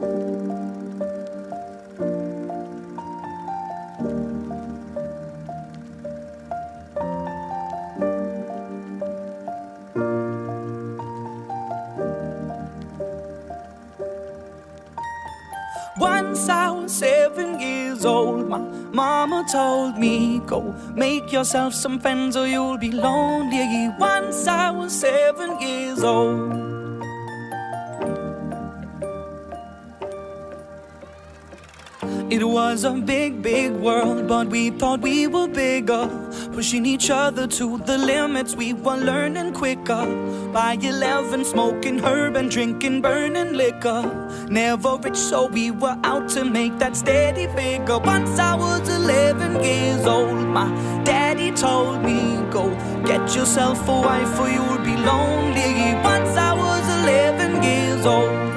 Once I was 7 years old, my mama told me, go make yourself some friends or you'll be lonely. Once I was 7 years old. It was a big, big world, but we thought we were bigger, pushing each other to the limits. We were learning quicker. By 11, smoking herb and drinking burning liquor. Never rich, so we were out to make that steady figure. Once I was 11 years old, my daddy told me, go get yourself a wife or you'll be lonely. Once I was 11 years old.